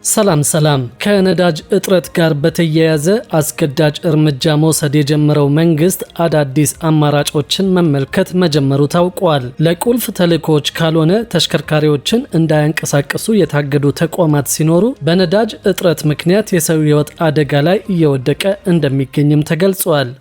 ሰላም ከነዳጅ እጥረት ጋር በተያያዘ አስገዳጅ እርምጃ መውሰድ የጀመረው መንግስት አዳዲስ አማራጮችን መመልከት መጀመሩ ታውቋል። ለቁልፍ ተልእኮች ካልሆነ ተሽከርካሪዎችን እንዳያንቀሳቀሱ የታገዱ ተቋማት ሲኖሩ በነዳጅ እጥረት ምክንያት የሰው ሕይወት አደጋ ላይ እየወደቀ እንደሚገኝም ተገልጿል።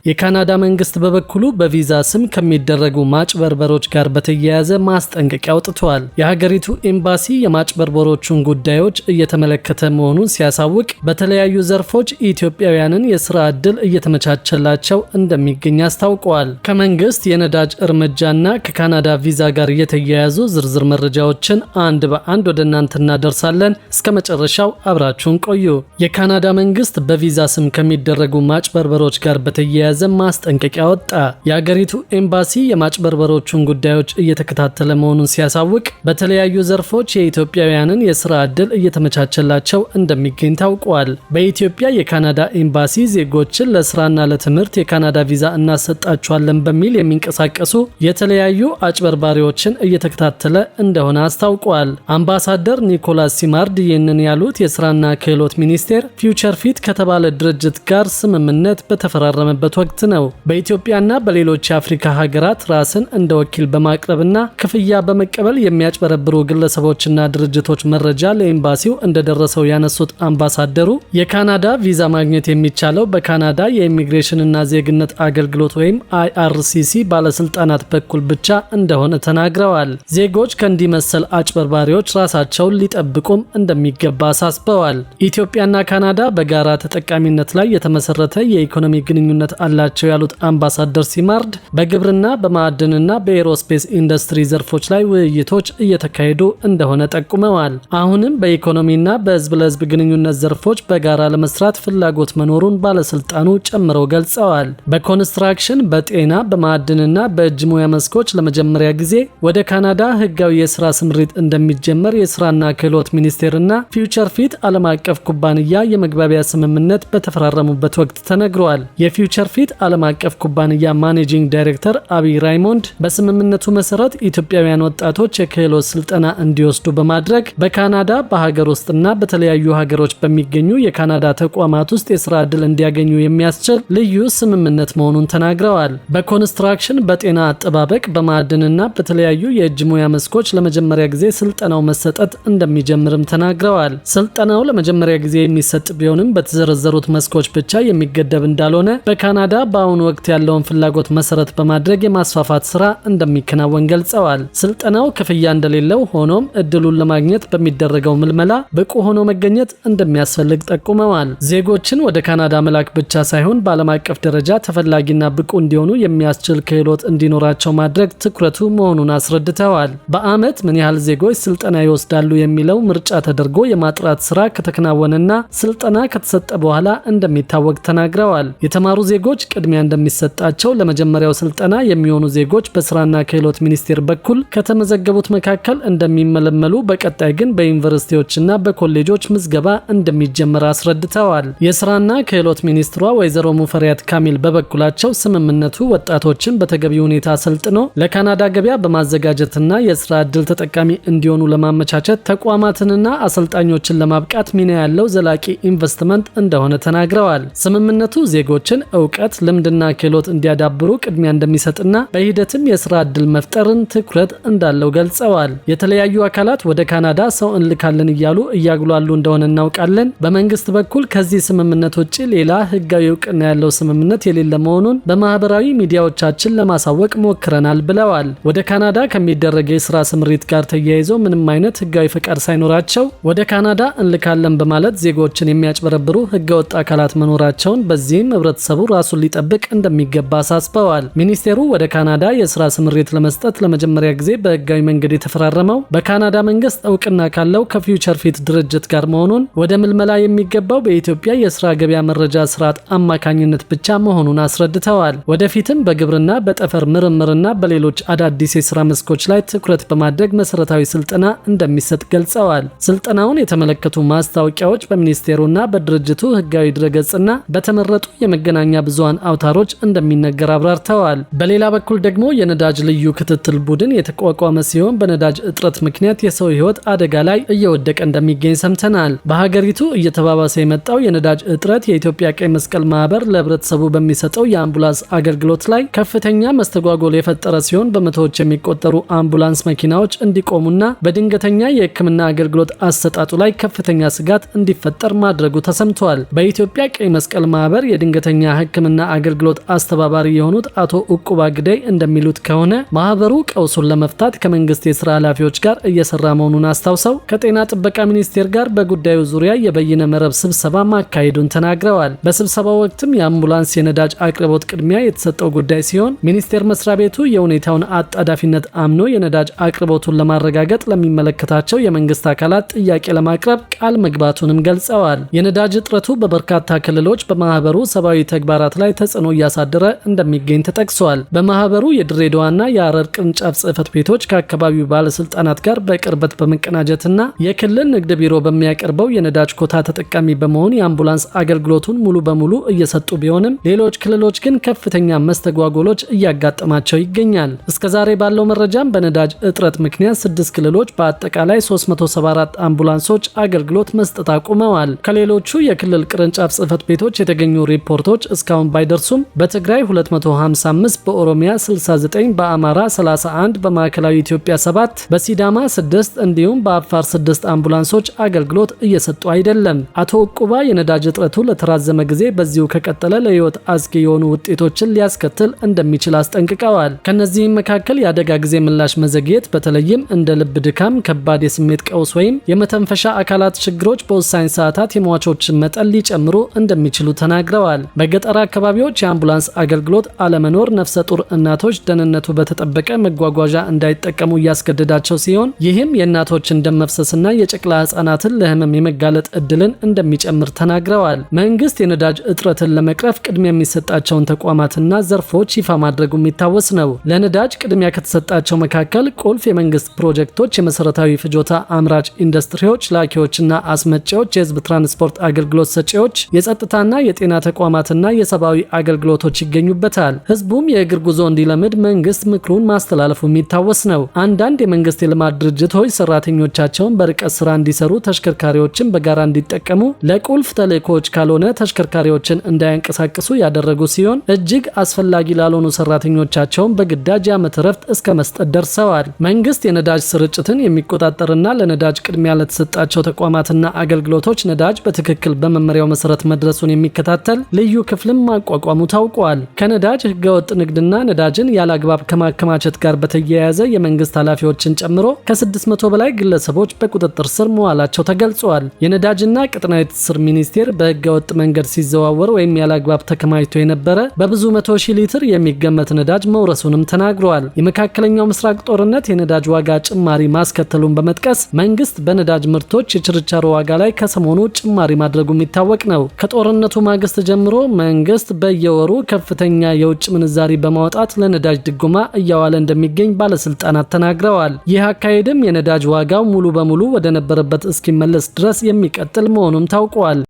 የካናዳ መንግስት በበኩሉ በቪዛ ስም ከሚደረጉ ማጭበርበሮች ጋር በተያያዘ ማስጠንቀቂያ አውጥቷል። የሀገሪቱ ኤምባሲ የማጭበርበሮቹን ጉዳዮች እየተመለከተ መሆኑን ሲያሳውቅ በተለያዩ ዘርፎች ኢትዮጵያውያንን የስራ ዕድል እየተመቻቸላቸው እንደሚገኝ አስታውቀዋል። ከመንግስት የነዳጅ እርምጃና ከካናዳ ቪዛ ጋር የተያያዙ ዝርዝር መረጃዎችን አንድ በአንድ ወደ እናንተ እናደርሳለን። እስከ መጨረሻው አብራችሁን ቆዩ። የካናዳ መንግስት በቪዛ ስም ከሚደረጉ ማጭበርበሮች ጋር በተያያዘ ማስጠንቀቂያ ወጣ። የሀገሪቱ ኤምባሲ የማጭበርበሮቹን ጉዳዮች እየተከታተለ መሆኑን ሲያሳውቅ በተለያዩ ዘርፎች የኢትዮጵያውያንን የስራ ዕድል እየተመቻቸላቸው እንደሚገኝ ታውቋል። በኢትዮጵያ የካናዳ ኤምባሲ ዜጎችን ለስራና ለትምህርት የካናዳ ቪዛ እናሰጣቸዋለን በሚል የሚንቀሳቀሱ የተለያዩ አጭበርባሪዎችን እየተከታተለ እንደሆነ አስታውቋል። አምባሳደር ኒኮላስ ሲማርድ ይህንን ያሉት የስራና ክህሎት ሚኒስቴር ፊውቸር ፊት ከተባለ ድርጅት ጋር ስምምነት በተፈራረመበት ወቅት ነው። በኢትዮጵያና በሌሎች የአፍሪካ ሀገራት ራስን እንደ ወኪል በማቅረብና ክፍያ በመቀበል የሚያጭበረብሩ ግለሰቦችና ድርጅቶች መረጃ ለኤምባሲው እንደደረሰው ያነሱት አምባሳደሩ የካናዳ ቪዛ ማግኘት የሚቻለው በካናዳ የኢሚግሬሽንና ዜግነት አገልግሎት ወይም IRCC ባለስልጣናት በኩል ብቻ እንደሆነ ተናግረዋል። ዜጎች ከእንዲህ መሰል አጭበርባሪዎች ራሳቸውን ሊጠብቁም እንደሚገባ አሳስበዋል። ኢትዮጵያና ካናዳ በጋራ ተጠቃሚነት ላይ የተመሰረተ የኢኮኖሚ ግንኙነት አላቸው ያሉት አምባሳደር ሲማርድ በግብርና በማዕድንና በኤሮስፔስ ኢንዱስትሪ ዘርፎች ላይ ውይይቶች እየተካሄዱ እንደሆነ ጠቁመዋል። አሁንም በኢኮኖሚና በህዝብ ለህዝብ ግንኙነት ዘርፎች በጋራ ለመስራት ፍላጎት መኖሩን ባለስልጣኑ ጨምረው ገልጸዋል። በኮንስትራክሽን፣ በጤና፣ በማዕድንና በእጅ ሙያ መስኮች ለመጀመሪያ ጊዜ ወደ ካናዳ ህጋዊ የስራ ስምሪት እንደሚጀመር የስራና ክህሎት ሚኒስቴርና ፊውቸር ፊት ዓለም አቀፍ ኩባንያ የመግባቢያ ስምምነት በተፈራረሙበት ወቅት ተነግሯል። የፊውቸር ፊት ዓለም አቀፍ ኩባንያ ማኔጂንግ ዳይሬክተር አቢይ ራይሞንድ በስምምነቱ መሰረት ኢትዮጵያውያን ወጣቶች የክህሎት ስልጠና እንዲወስዱ በማድረግ በካናዳ በሀገር ውስጥና በተለያዩ ሀገሮች በሚገኙ የካናዳ ተቋማት ውስጥ የስራ ዕድል እንዲያገኙ የሚያስችል ልዩ ስምምነት መሆኑን ተናግረዋል። በኮንስትራክሽን፣ በጤና አጠባበቅ፣ በማዕድንና በተለያዩ የእጅ ሙያ መስኮች ለመጀመሪያ ጊዜ ስልጠናው መሰጠት እንደሚጀምርም ተናግረዋል። ስልጠናው ለመጀመሪያ ጊዜ የሚሰጥ ቢሆንም በተዘረዘሩት መስኮች ብቻ የሚገደብ እንዳልሆነ በካናዳ በአሁኑ ወቅት ያለውን ፍላጎት መሰረት በማድረግ የማስፋፋት ስራ እንደሚከናወን ገልጸዋል። ስልጠናው ክፍያ እንደሌለው ሆኖም እድሉን ለማግኘት በሚደረገው ምልመላ ብቁ ሆኖ መገኘት እንደሚያስፈልግ ጠቁመዋል። ዜጎችን ወደ ካናዳ መላክ ብቻ ሳይሆን በዓለም አቀፍ ደረጃ ተፈላጊና ብቁ እንዲሆኑ የሚያስችል ክህሎት እንዲኖራቸው ማድረግ ትኩረቱ መሆኑን አስረድተዋል። በአመት ምን ያህል ዜጎች ስልጠና ይወስዳሉ የሚለው ምርጫ ተደርጎ የማጥራት ስራ ከተከናወነና ስልጠና ከተሰጠ በኋላ እንደሚታወቅ ተናግረዋል። የተማሩ ዜጎች ቅድሚያ እንደሚሰጣቸው፣ ለመጀመሪያው ስልጠና የሚሆኑ ዜጎች በስራና ክህሎት ሚኒስቴር በኩል ከተመዘገቡት መካከል እንደሚመለመሉ፣ በቀጣይ ግን በዩኒቨርሲቲዎችና በኮሌጆች ምዝገባ እንደሚጀመር አስረድተዋል። የስራና ክህሎት ሚኒስትሯ ወይዘሮ ሙፈሪያት ካሚል በበኩላቸው ስምምነቱ ወጣቶችን በተገቢ ሁኔታ ሰልጥኖ ለካናዳ ገበያ በማዘጋጀትና የስራ ዕድል ተጠቃሚ እንዲሆኑ ለማመቻቸት ተቋማትንና አሰልጣኞችን ለማብቃት ሚና ያለው ዘላቂ ኢንቨስትመንት እንደሆነ ተናግረዋል። ስምምነቱ ዜጎችን እውቀት፣ ልምድና ክህሎት እንዲያዳብሩ ቅድሚያ እንደሚሰጥና በሂደትም የስራ ዕድል መፍጠርን ትኩረት እንዳለው ገልጸዋል። የተለያዩ አካላት ወደ ካናዳ ሰው እንልካለን እያሉ እያጉላሉ እንደሆነ እናውቃለን። በመንግስት በኩል ከዚህ ስምምነት ውጪ ሌላ ህጋዊ እውቅና ያለው ስምምነት የሌለ መሆኑን በማህበራዊ ሚዲያዎቻችን ለማሳወቅ ሞክረናል ብለዋል። ወደ ካናዳ ከሚደረግ የስራ ስምሪት ጋር ተያይዘው ምንም አይነት ህጋዊ ፈቃድ ሳይኖራቸው ወደ ካናዳ እንልካለን በማለት ዜጎችን የሚያጭበረብሩ ህገወጥ አካላት መኖራቸውን፣ በዚህም ህብረተሰቡ ራሱን ሊጠብቅ እንደሚገባ አሳስበዋል። ሚኒስቴሩ ወደ ካናዳ የስራ ስምሪት ለመስጠት ለመጀመሪያ ጊዜ በህጋዊ መንገድ የተፈራረመው በካናዳ መንግስት እውቅና ካለው ከፊውቸር ፊት ድርጅት ጋር መሆኑን፣ ወደ ምልመላ የሚገባው በኢትዮጵያ የስራ ገበያ መረጃ ስርዓት አማካኝነት ብቻ መሆኑን አስረድተዋል። ወደፊትም በግብርና፣ በጠፈር ምርምርና በሌሎች አዳዲስ የስራ መስኮች ላይ ትኩረት በማድረግ መሰረታዊ ስልጠና እንደሚሰጥ ገልጸዋል። ስልጠናውን የተመለከቱ ማስታወቂያዎች በሚኒስቴሩና በድርጅቱ ህጋዊ ድረገጽና በተመረጡ የመገናኛ ብዙሃን አውታሮች እንደሚነገር አብራርተዋል። በሌላ በኩል ደግሞ የነዳጅ ልዩ ክትትል ቡድን የተቋቋመ ሲሆን በነዳጅ እጥረት ምክንያት የሰው ህይወት አደጋ ላይ እየወደቀ እንደሚገኝ ሰምተናል። በሀገሪቱ እየተባባሰ የመጣው የነዳጅ እጥረት የኢትዮጵያ ቀይ መስቀል ማህበር ለህብረተሰቡ በሚሰጠው የአምቡላንስ አገልግሎት ላይ ከፍተኛ መስተጓጎል የፈጠረ ሲሆን በመቶዎች የሚቆጠሩ አምቡላንስ መኪናዎች እንዲቆሙና በድንገተኛ የሕክምና አገልግሎት አሰጣጡ ላይ ከፍተኛ ስጋት እንዲፈጠር ማድረጉ ተሰምቷል። በኢትዮጵያ ቀይ መስቀል ማህበር የድንገተኛ ሕክምና አገልግሎት አስተባባሪ የሆኑት አቶ ኡቁባ ግደይ እንደሚሉት ከሆነ ማህበሩ ቀውሱን ለመፍታት ከመንግስት የስራ ኃላፊዎች ጋር እየሰራ መሆኑን አስታውሰው ከጤና ጥበቃ ሚኒስቴር ጋር በጉዳዩ ዙሪያ የበይነ መረብ ስብሰባ ማካሄዱን ተናግረዋል። በስብሰባው ወቅትም የአምቡላንስ የነዳጅ አቅርቦት ቅድሚያ የተሰጠው ጉዳይ ሲሆን ሚኒስቴር መስሪያ ቤቱ የሁኔታውን አጣዳፊነት አምኖ የነዳጅ አቅርቦቱን ለማረጋገጥ ለሚመለከታቸው የመንግስት አካላት ጥያቄ ለማቅረብ ቃል መግባቱንም ገልጸዋል። የነዳጅ እጥረቱ በበርካታ ክልሎች በማህበሩ ሰብአዊ ተግባራት ላይ ተጽዕኖ እያሳደረ እንደሚገኝ ተጠቅሷል። በማህበሩ የድሬዳዋና የሐረር ቅርንጫፍ ጽህፈት ቤቶች ከአካባቢው ባለስልጣናት ጋር በቅርበት በመቀናጀትና የክልል ንግድ ቢሮ በሚያቀርበው የነዳጅ ኮታ ተጠቃሚ በመሆን የአምቡላንስ አገልግሎቱን ሙሉ በሙሉ እየሰጡ ቢሆንም ሌሎች ክልሎች ግን ከፍተኛ መስተጓጎሎች እያጋጠማቸው ይገኛል። እስከዛሬ ባለው መረጃም በነዳጅ እጥረት ምክንያት 6 ክልሎች በአጠቃላይ 374 አምቡላንሶች አገልግሎት መስጠት አቁመዋል። ከሌሎቹ የክልል ቅርንጫፍ ጽህፈት ቤቶች የተገኙ ሪፖርቶች እስካሁን ባይደርሱም በትግራይ 255፣ በኦሮሚያ 69፣ በአማራ 31፣ በማዕከላዊ ኢትዮጵያ 7፣ በሲዳማ 6 እንዲሁም በአፋር 6 አምቡላንሶች አገልግሎት እየሰጡ አይደለም። አቶ ኡቁባ የነዳጅ እጥረቱ ለተራዘመ ጊዜ በዚሁ ከቀጠለ ለህይወት አስጊ የሆኑ ውጤቶችን ሊያስከትል እንደሚችል አስጠንቅቀዋል። ከነዚህም መካከል የአደጋ ጊዜ ምላሽ መዘግየት፣ በተለይም እንደ ልብ ድካም፣ ከባድ የስሜት ቀውስ ወይም የመተንፈሻ አካላት ችግሮች በወሳኝ ሰዓታት የሟቾችን መጠን ሊጨምሩ እንደሚችሉ ተናግረዋል። በገጠር አካባቢዎች የአምቡላንስ አገልግሎት አለመኖር ነፍሰ ጡር እናቶች ደህንነቱ በተጠበቀ መጓጓዣ እንዳይጠቀሙ እያስገደዳቸው ሲሆን ይህም የእናቶችን ደም መፍሰስና የጨቅላ ህጻናትን ለህመም የመጋለጥ እድልን እንደሚጨምር ተናግረዋል። መንግስት የነዳጅ እጥረትን ለመቅረፍ ቅድሚያ የሚሰጣቸውን ተቋማትና ዘርፎች ይፋ ማድረጉ የሚታወስ ነው። ለነዳጅ ቅድሚያ ከተሰጣቸው መካከል ቁልፍ የመንግስት ፕሮጀክቶች፣ የመሰረታዊ ፍጆታ አምራች ኢንዱስትሪዎች፣ ላኪዎችና አስመጪዎች፣ የህዝብ ትራንስፖርት አገልግሎት ሰጪዎች፣ የጸጥታና የጤና ተቋማትና የሰብአዊ አገልግሎቶች ይገኙበታል። ህዝቡም የእግር ጉዞ እንዲለምድ መንግስት ምክሩን ማስተላለፉ የሚታወስ ነው። አንዳንድ የመንግስት የልማት ድርጅቶች ሰራተኞቻቸውን በርቀት ስራ እንዲሰሩ፣ ተሽከርካሪዎችን በጋራ እንዲጠቀሙ፣ ለቁልፍ ተልእኮዎች ካልሆነ ተሽከርካሪዎችን እንዳያንቀሳቅሱ ያደረጉ ሲሆን እጅግ አስፈላጊ ላልሆኑ ሰራተኞቻቸውን በግዳጅ የዓመት እረፍት እስከ መስጠት ደርሰዋል። መንግስት የነዳጅ ስርጭትን የሚቆጣጠርና ለነዳጅ ቅድሚያ ለተሰጣቸው ተቋማትና አገልግሎቶች ነዳጅ በትክክል በመመሪያው መሰረት መድረሱን የሚከታተል ልዩ ክፍልም ማቋቋሙ ታውቋል። ከነዳጅ ህገወጥ ንግድና ነዳጅን ያለአግባብ ከማከማቸት ጋር በተያያዘ የመንግስት ኃላፊዎችን ጨምሮ ከ600 በላይ ግለሰቦች በቁጥጥር ስር መዋላቸው ተገልጿል። የነዳጅና ቀጠናዊ ትስስር ሚኒስቴር በህገወጥ መንገድ ሲዘዋወር ወይም ያለአግባብ ተከማችቶ የነበረ በብዙ 100 ሺህ ሊትር የሚገመት ነዳጅ መውረሱንም ተናግሯል። የመካከለኛው ምስራቅ ጦርነት የነዳጅ ዋጋ ጭማሪ ማስከተሉን በመጥቀስ መንግስት በነዳጅ ምርቶች የችርቻሮ ዋጋ ላይ ከሰሞኑ ጭማሪ ማድረጉ የሚታወቅ ነው። ከጦርነቱ ማግስት ጀምሮ መንግስት በየወሩ ከፍተኛ የውጭ ምንዛሪ በማውጣት ለነዳጅ ድጎማ እያዋለ እንደሚገኝ ባለስልጣናት ተናግረዋል። ይህ አካሄድም የነዳጅ ዋጋው ሙሉ በሙሉ ወደ ነበረበት እስኪመለስ ድረስ የሚቀጥል መሆኑም ታውቋል።